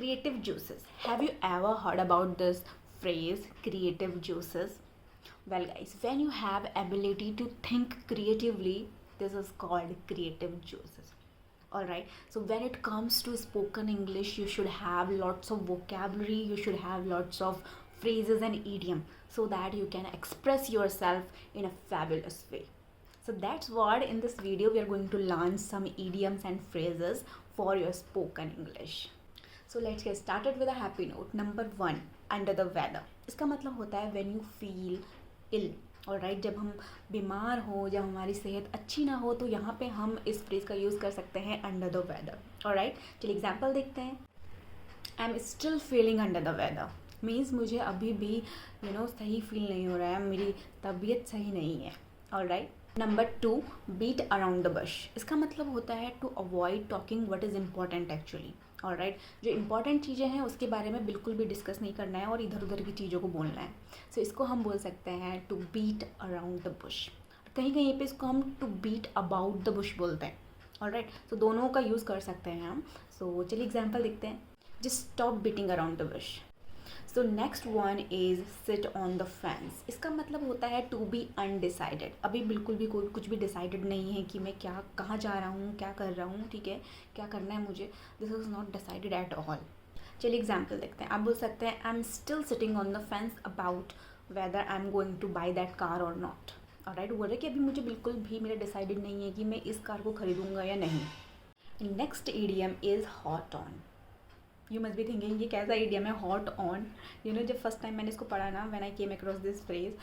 Creative juices. Have you ever heard about this phrase, creative juices? Well, guys, when you have ability to think creatively, this is called creative juices. All right, so when it comes to spoken English, you should have lots of vocabulary, you should have lots of phrases and idiom so that you can express yourself in a fabulous way. So that's what in this video we are going to learn some idioms and phrases for your spoken English. So let's get started with a happy note. Number 1, under the weather. इसका मतलब होता है when you feel ill. Alright, जब हम बीमार हो, जब हमारी सेहत अच्छी ना हो, तो यहाँ पे हम इस फ्रेज का यूज़ कर सकते हैं अंडर द वेदर. ऑलराइट, चलिए एग्जांपल देखते हैं. I am still feeling under the weather means मुझे अभी भी सही फील नहीं हो रहा है, मेरी तबीयत सही नहीं है. Alright. Number 2, beat around the bush. इसका मतलब होता है to avoid talking what is important actually. Alright, जो इंपॉर्टेंट चीज़ें हैं उसके बारे में बिल्कुल भी डिस्कस नहीं करना है और इधर उधर की चीज़ों को बोलना है. सो इसको हम बोल सकते हैं to beat around the bush. कहीं कहीं पे इसको हम to beat about the bush बोलते हैं. ऑलराइट, सो दोनों का यूज़ कर सकते हैं हम. सो चलिए एग्जाम्पल देखते हैं. Just stop beating around the Bush. So next one is sit on the fence. इसका मतलब होता है टू बी अनडिसाइडेड. अभी बिल्कुल भी कोई कुछ भी डिसाइडेड नहीं है कि मैं क्या कहाँ जा रहा हूँ, क्या कर रहा हूँ, ठीक है, क्या करना है मुझे. This is not decided at all. चलिए एग्जाम्पल देखते हैं. आप बोल सकते हैं I am still sitting on the fence about whether I am going two by that car और नॉट. ऑलराइट, बोल रहे कि अभी मुझे बिल्कुल भी मेरा डिसाइडेड नहीं है कि मैं इस कार को खरीदूंगा या नहीं. Next idiom is hot on. You must be thinking ये कैसा इडियम है हॉट ऑन. जब फर्स्ट टाइम मैंने इसको पढ़ा ना, when I came across this phrase,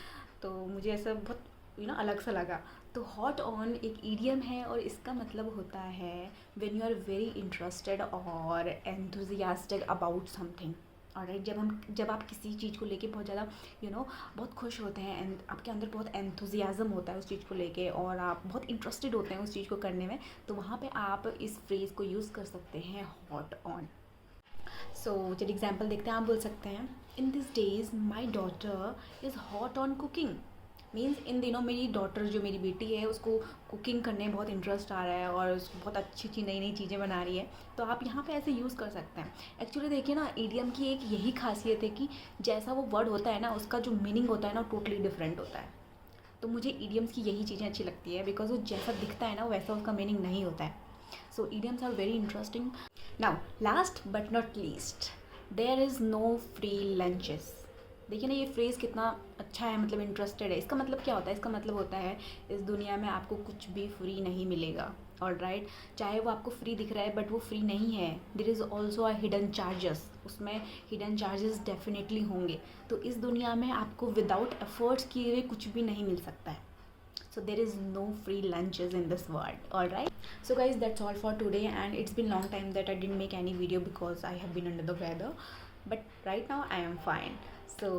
तो मुझे ऐसा बहुत अलग सा लगा. तो हॉट ऑन एक इडियम है और इसका मतलब होता है when you are very interested और एंथुजियास्टिक अबाउट समथिंग. ऑलराइट, जब आप किसी चीज़ को लेके बहुत ज़्यादा बहुत खुश होते हैं एंड आपके अंदर बहुत एंथुजियाज़म होता है उस चीज़ को लेके और आप बहुत इंटरेस्टेड होते हैं उस चीज़ को करने में, तो वहाँ पे आप इस फ्रेज़ को यूज़ कर सकते हैं हॉट ऑन. सो चलिए एग्जाम्पल देखते हैं. आप बोल सकते हैं in this days my daughter is hot on cooking. Means in दिनों मेरी डॉटर, जो मेरी बेटी है, उसको कुकिंग करने में बहुत इंटरेस्ट आ रहा है और उसको बहुत अच्छी अच्छी नई नई चीज़ें बना रही है. तो आप यहाँ पे ऐसे यूज़ कर सकते हैं. एक्चुअली देखिए ना, ईडियम की एक यही खासियत है कि जैसा वो वर्ड होता है ना, उसका जो मीनिंग होता है ना, टोटली डिफरेंट होता है. तो मुझे ईडियम्स की यही चीज़ें अच्छी लगती है बिकॉज वो जैसा दिखता है ना, वैसा उसका मीनिंग नहीं होता है. So idioms are very interesting. Now, last but not least, there is no free lunches. देखिए ना ये फ्रेज़ कितना अच्छा है, मतलब इंटरेस्टेड है. इसका मतलब क्या होता है? इसका मतलब होता है इस दुनिया में आपको कुछ भी फ्री नहीं मिलेगा. ऑलराइट, चाहे वो आपको फ्री दिख रहा है बट वो फ्री नहीं है. There is also a hidden charges. उसमें हिडन चार्जेस डेफिनेटली होंगे. तो इस दुनिया में आपको विदाउट एफर्ट्स किए हुए कुछ भी नहीं मिल सकता है. So there is no free lunches in this world. All right, so guys, that's all for today, and it's been long time that I didn't make any video because I have been under the weather, but right now I am fine. So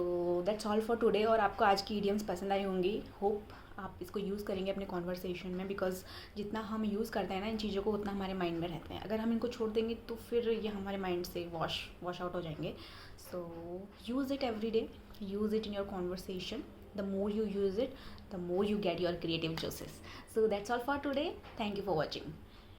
that's all for today. और आपको आज की idioms पसंद आई होंगी. Hope आप इसको use करेंगे अपने कॉन्वर्सेशन में, बिकॉज जितना हम यूज़ करते हैं ना इन चीज़ों को, उतना हमारे माइंड में रहते हैं. अगर हम इनको छोड़ देंगे तो फिर ये हमारे माइंड से वॉश आउट हो जाएंगे. So use it every day, use it in your conversation. The more you use it, the more you get your creative juices. So that's all for today. Thank you for watching.